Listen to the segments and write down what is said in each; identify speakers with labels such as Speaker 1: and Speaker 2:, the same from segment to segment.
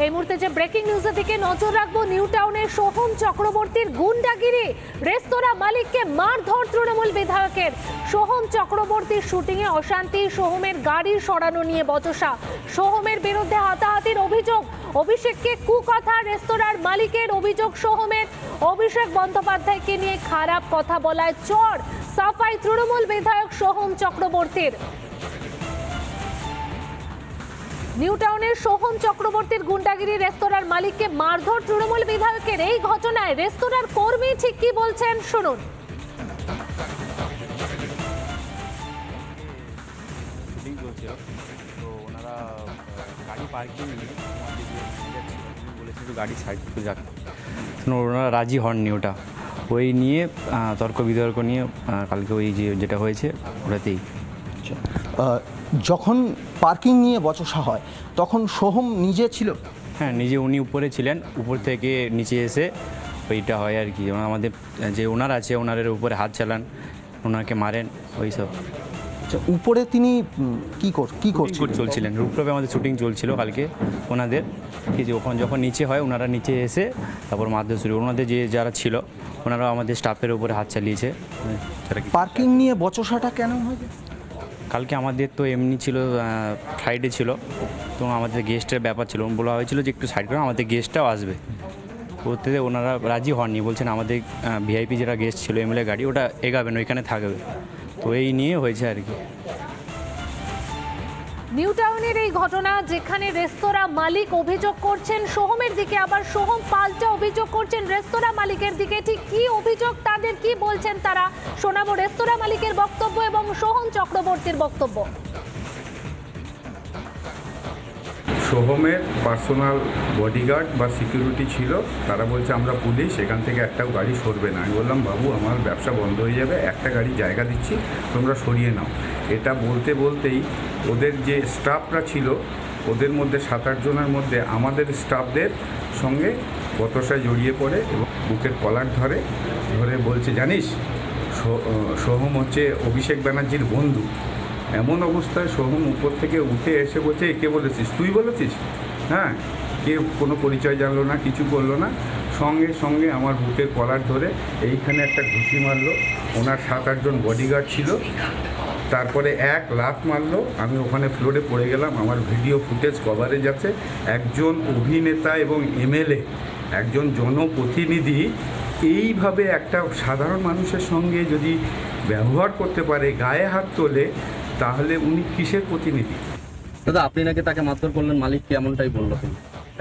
Speaker 1: এই মুহূর্তে যে ব্রেকিং নিউজের দিকে নজর রাখবো, নিউ টাউনের সোহম চক্রবর্তীর গুন্ডাগিরি, রেস্তোরাঁ মালিককে মারধর তৃণমূল বিধায়কের। সোহম চক্রবর্তীর শুটিংয়ে অশান্তি, সোহমের গাড়ি সরানো নিয়ে বচসা, সোহমের বিরুদ্ধে হাতাহাতির অভিযোগ, অভিষেককে কুকথা রেস্তোরাঁর মালিকের অভিযোগ সোহমের, অভিষেক বন্দ্যোপাধ্যায়কে নিয়ে খারাপ কথা বলায় চড়, সাফাই তৃণমূল বিধায়ক সোহম চক্রবর্তীর। নিউ টাউনের সোহম চক্রবর্তীর গুন্ডাগিরি, রেস্তোরাঁর মালিককে মারধর তৃণমূল বিধায়কের। এই ঘটনায় রেস্তোরাঁর কর্মী ঠিক কি বলছেন শুনুন।
Speaker 2: তো ওনারা গাড়ি পার্কিং বলেছিল গাড়ি সাইড করতে যাক, ওনারা রাজি হননি। ওটা ওই নিয়ে তর্ক বিতর্ক নিয়ে কালকে ওই যেটা হয়েছে ওটাতেই।
Speaker 3: যখন পার্কিং নিয়ে বচসা হয় তখন সোহম নিজে ছিল?
Speaker 2: হ্যাঁ, নিজে উনি উপরে ছিলেন, উপর থেকে নিচে এসে ওইটা হয় আর কি। আমাদের যে ওনার আছে ওনারের উপরে হাত চালান, ওনাকে মারেন, ওই সব।
Speaker 3: উপরে তিনি কি
Speaker 2: চলছিলেন রূপটপে, আমাদের শুটিং চলছিল কালকে ওনাদের। যখন নিচে হয় ওনারা নিচে এসে তারপর মারধর শুরু, ওনাদের যারা ছিল ওনারা আমাদের স্টাফের উপরে হাত চালিয়েছে।
Speaker 3: পার্কিং নিয়ে বচসাটা কেন হয়?
Speaker 2: কালকে আমাদের তো এমনি ছিল, ফ্রাইডে ছিল, তো আমাদের গেস্টের ব্যাপার ছিল, বলা হয়েছিল যে একটু সাইড করে আমাদের গেস্টটাও আসবে। ওতে ওনারা রাজি হননি, বলছেন আমাদের ভিআইপি যেটা গেস্ট ছিল এমএলএ গাড়ি ওটা এগাবে না, ওইখানে থাকবে। তো এই নিয়ে হয়েছে আর কি।
Speaker 1: নিউ টাউনের এই ঘটনা, যেখানে রেস্তোরাঁ মালিক অভিযোগ করছেন সোহমের দিকে, আবার সোহম পাল্টা অভিযোগ করছেন রেস্তোরাঁ মালিকের দিকে। ঠিক কি অভিযোগ, তাদের কি বলছেন তারা, শোনাবো রেস্তোরাঁ মালিকের বক্তব্য এবং সোহম চক্রবর্তীর বক্তব্য।
Speaker 4: সোহমের পার্সোনাল বডিগার্ড বা সিকিউরিটি ছিল, তারা বলছে আমরা পুলিশ, এখান থেকে একটাও গাড়ি সরবে না। আমি বললাম বাবু আমার ব্যবসা বন্ধ হয়ে যাবে, একটা গাড়ি জায়গা দিচ্ছি, তোমরা সরিয়ে নাও। এটা বলতে বলতেই ওদের যে স্টাফরা ছিল ওদের মধ্যে 7-8 জনের মধ্যে আমাদের স্টাফদের সঙ্গে বচসায় জড়িয়ে পড়ে এবং বুকের কলার ধরে বলছে জানিস সোহম হচ্ছে অভিষেক ব্যানার্জির বন্ধু। এমন অবস্থায় সোহম উপর থেকে উঠে এসে বলছে কে বলেছিস, তুই বলেছিস? হ্যাঁ, কেউ কোনো পরিচয় জানলো না, কিছু করলো না, সঙ্গে সঙ্গে আমার বুকের কলার ধরে এইখানে একটা ঘুষি মারলো। ওনার 7-8 জন বডিগার্ড ছিল, তারপরে এক লাফ মারলো, আমি ওখানে ফ্লোরে পড়ে গেলাম। আমার ভিডিও ফুটেজ কভারেজ আছে। একজন অভিনেতা এবং এমএলএ, একজন জনপ্রতিনিধি এইভাবে একটা সাধারণ মানুষের সঙ্গে যদি ব্যবহার করতে পারে, গায়ে হাত তোলে, তাহলে উনি কিসের প্রতিনিধি?
Speaker 5: দাদা আপনি নাকি তাকে মারধর করলেন, মালিককে এমনটাই বললো।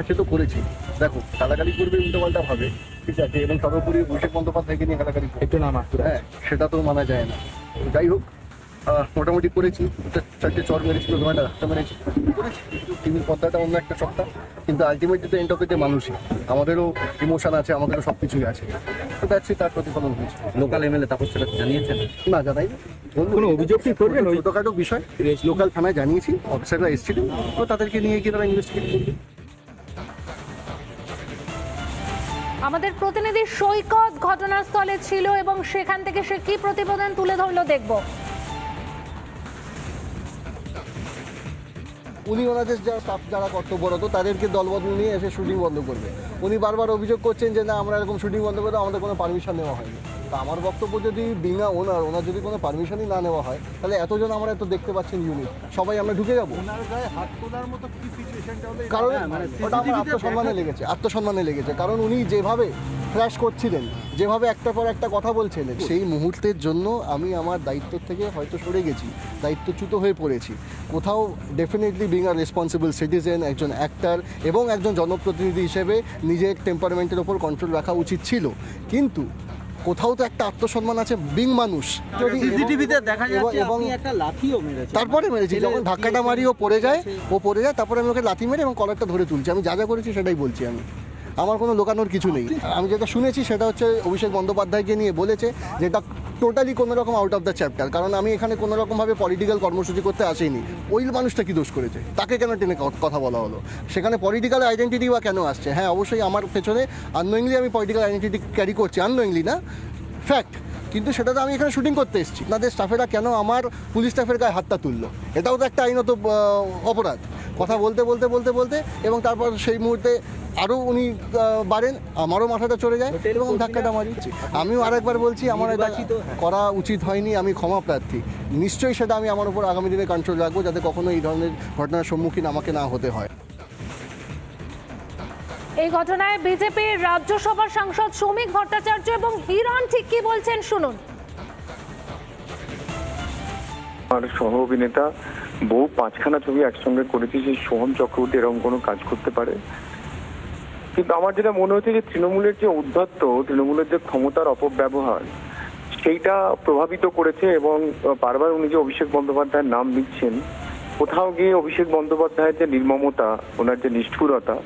Speaker 5: সে তো করেছি, দেখো গালাগালি করবে উল্টোপাল্টা ভাবে, ঠিক আছে, এবং সর্বোপরি অভিষেক বন্দ্যোপাধ্যায়কে নিয়ে গালাগালি একটু না মারতে, হ্যাঁ সেটা তো মানা যায় না। যাই হোক, মোটামুটি করেছি, 4টে চর মেরেছিল, 2টা রাস্তা মেরেছি, টিভির পর্দাটা অন্য একটা সপ্তাহ, কিন্তু আলটিমেটলি তো এন্ড অফ দ্য মানুষই, আমাদেরও ইমোশন আছে, আমাদেরও সব কিছুই আছে। তো দ্যাটস তার প্রতিফলন হয়েছে।
Speaker 2: লোকাল এমএলএ তাপস সেটা জানিয়েছেন?
Speaker 5: না, জানাই না। কোনো অভিযোগ কি করবেন? ছোটোখাটো বিষয় লোকাল থানায় জানিয়েছি, অফিসাররা এসেছিলেন, তো তাদেরকে নিয়ে গিয়ে তারা ইনভেস্টিগেট করবে।
Speaker 1: আমাদের প্রতিনিধি সৈকত ঘটনাস্থলে ছিল এবং সেখান থেকে সে কি প্রতিবেদন তুলে ধরলো দেখবো।
Speaker 6: উনি ওনাদের যারা স্টাফ যারা কর্তব্যরত তাদেরকে দলবদল নিয়ে এসে শুটিং বন্ধ করবে। উনি বারবার অভিযোগ করছেন যে না আমরা এরকম শুটিং বন্ধ করে আমাদের কোনো পারমিশন নেওয়া হয়নি। তা আমার বক্তব্য, যদি বিনা ওনার যদি কোনো পারমিশনই না নেওয়া হয়, তাহলে এতজন আমরা এত দেখতে পাচ্ছেন ইউনিট, সবাই আমরা ঢুকে যাবো। কারণ ওটা আমার আত্মসম্মানে লেগেছে। কারণ উনি যেভাবে ফ্ল্যাশ করছিলেন, যেভাবে একটার পর একটা কথা বলছিলেন, সেই মুহূর্তের জন্য আমি আমার দায়িত্ব থেকে হয়তো সরে গেছি, দায়িত্বচ্যুত হয়ে পড়েছি। কোথাও definitely being a responsible citizen, একজন অ্যাক্টর এবং একজন জনপ্রতিনিধি হিসেবে নিজের টেম্পারমেন্টের ওপর কন্ট্রোল রাখা উচিত ছিল, কিন্তু কোথাও তো একটা আত্মসম্মান আছে বিং মানুষ।
Speaker 3: সিসিটিভিতে দেখা যাচ্ছে আপনি একটা লাঠিও মেরেছেন।
Speaker 6: তারপরে মেরেছি, যখন ধাক্কাটা মারি ও পড়ে যায়, তারপরে আমি ওকে লাথি মেরে এবং কলারটা ধরে তুলছি। আমি যা করেছি সেটাই বলছি, আমার কোনো লোকানোর কিছু নেই। আমি যেটা শুনেছি সেটা হচ্ছে অভিষেক বন্দ্যোপাধ্যায়কে নিয়ে বলেছে যেটা টোটালি কোনো রকম আউট অফ দ্য চ্যাপ্টার। কারণ আমি এখানে কোনো রকমভাবে পলিটিক্যাল কর্মসূচি করতে আসিনি। ওই মানুষটা কি দোষ করেছে, তাকে কেন টেনে কথা বলা হলো, সেখানে পলিটিক্যাল আইডেন্টিটি বা কেন আসছে? হ্যাঁ, অবশ্যই আমার পেছনে আননোয়িংলি আমি পলিটিক্যাল আইডেন্টিটি ক্যারি করছি, আননোয়িংলি না, ফ্যাক্ট। কিন্তু সেটা তো আমি এখানে শুটিং করতে এসেছি। আপনাদের স্টাফেরা কেন আমার পুলিশ স্টাফের গায়ে হাতটা তুললো, এটাও তো একটা আইনত অপরাধ। কথা বলতে বলতে বলতে বলতে এবং তারপর সেই মুহূর্তে আরও উনি বাড়েন, আমারও মাথাটা চড়ে যায় এবং ধাক্কাটা মারি। আমিও আরেকবার বলছি আমার এটা করা উচিত হয়নি, আমি ক্ষমা প্রার্থী। নিশ্চয়ই সেটা আমি আমার উপর আগামী দিনে কন্ট্রোল রাখবো যাতে কখনো এই ধরনের ঘটনার সম্মুখীন আমাকে না হতে হয়।
Speaker 1: এই ঘটনায় বিজেপির রাজ্যসভার সাংসদ শ্রমিক ভট্টাচার্য এবং হিরণ ঠিক কি বলছেন শুনুন।
Speaker 7: আর সহ অভিনেতা বহু 5খানা ছবি একসঙ্গে করেছি, সেই সোহম চক্রবর্তী এরকম কোনো কাজ করতে পারে? কিন্তু আমার যেটা মনে হচ্ছে যে তৃণমূলের যে উদ্ধত্ত, তৃণমূলের যে ক্ষমতার অপব্যবহার, সেইটা প্রভাবিত করেছে। এবং বারবার উনি যে অভিষেক বন্দ্যোপাধ্যায়ের নাম নিচ্ছেন, কোথাও গিয়ে অভিষেক বন্দ্যোপাধ্যায়ের যে নির্মমতা, ওনার যে নিষ্ঠুরতা,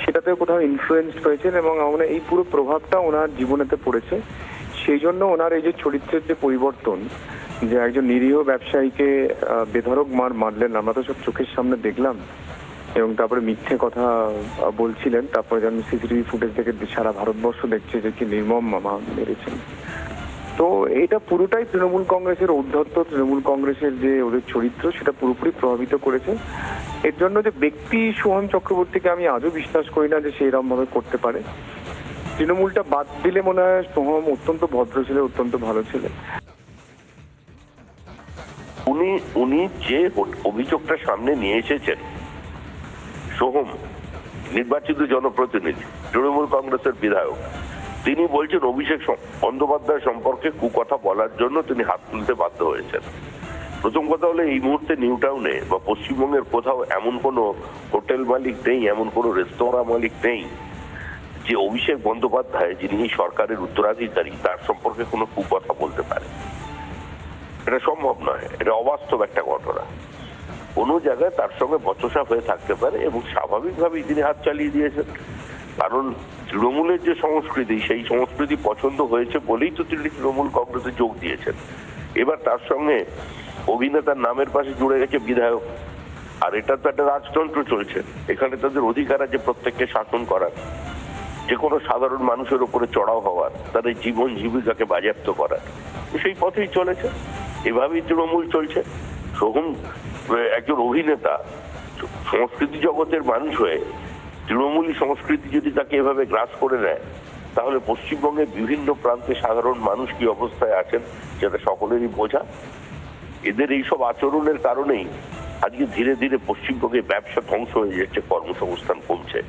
Speaker 7: সেটাতে কোথাও ইনফ্লুয়েন্সড হয়েছেন এবং আমরা এই পুরো প্রভাবটা ওনার জীবনেতে পড়েছে। সেই জন্য ওনার এই যে চরিত্রের যে পরিবর্তন, যে একজন নিরীহ ব্যবসায়ীকে বেধড়ক মারলেন, আমরা তো সব চোখের সামনে দেখলাম, এবং তারপরে মিথ্যে কথা বলছিলেন, তারপরে যেন সিসিটিভি ফুটেজ থেকে সারা ভারতবর্ষ দেখছে যে কি নির্মম মামা মেরেছেন। তো এটা পুরোটাই তৃণমূল কংগ্রেসের ঔদ্ধত্য, তৃণমূল কংগ্রেসের যে ওদের চরিত্র, সেটা পুরোপুরি প্রভাবিত করেছে। এর জন্য যে ব্যক্তি সোহম চক্রবর্তীকে আমি আজও বিশ্বাস করি না যে সে এরকম ভাবে করতে পারে। তৃণমূলটা বাদ দিলে মনে হয় সোহম অত্যন্ত ভদ্র ছেলে, অত্যন্ত ভালো ছেলে।
Speaker 8: উনি যে অভিযোগটা সামনে নিয়ে এসেছেন, সোহম নির্বাচিত জনপ্রতিনিধি, তৃণমূল কংগ্রেসের বিধায়ক, তিনি বলছেন অভিষেক বন্দ্যোপাধ্যায় সম্পর্কে কুকথা বলার জন্য তিনি হাত তুলতে বাধ্য হয়েছেন। প্রথম কথা হলো, এই মুহূর্তে নিউ টাউনে বা পশ্চিমবঙ্গের কোথাও এমন কোনো হোটেল মালিক নেই, এমন কোনো রেস্তোরাঁ মালিক নেই যে অভিষেক বন্দ্যোপাধ্যায়, যিনি সরকারের উত্তরাধিকারী, তার সম্পর্কে কোনো কুকথা বলতে পারে। এটা সম্ভব নয়, এটা অবাস্তব একটা ঘটনা। কোনো জায়গায় তার সঙ্গে বচসা হয়ে থাকতে পারে এবং স্বাভাবিকভাবেই তিনি হাত চালিয়ে দিয়েছেন। কারণ তৃণমূলের যে সংস্কৃতি, সেই সংস্কৃতি পছন্দ হয়েছে বলেই তো তিনি তৃণমূল কংগ্রেসে যোগ দিয়েছেন। এবার তার সঙ্গে অভিনেতার নামের পাশে জুড়ে গেছে বিধায়ক, আর এটা তো একটা রাজতন্ত্র চলছে। এখানে তাদের অধিকার আছে প্রত্যেককে শাসন করার, যে কোনো সাধারণ মানুষের উপরে চড়াও হওয়ার, তাদের জীবন জীবিকাকে বাজেয়াপ্ত করার। সেই পথেই চলেছে, এভাবেই তৃণমূল চলছে। সোহম একজন অভিনেতা, সংস্কৃতি জগতের মানুষ হয়ে তৃণমূলী সংস্কৃতি যদি তাকে এভাবে গ্রাস করে নেয়, তাহলে পশ্চিমবঙ্গের বিভিন্ন প্রান্তে সাধারণ মানুষ কি অবস্থায় আছেন সেটা সকলেরই বোঝা। এদের এইসব আচরণের কারণেই আজকে ধীরে ধীরে পশ্চিমবঙ্গে ব্যবসা ধ্বংস হয়ে যাচ্ছে, কর্মসংস্থান কমছে।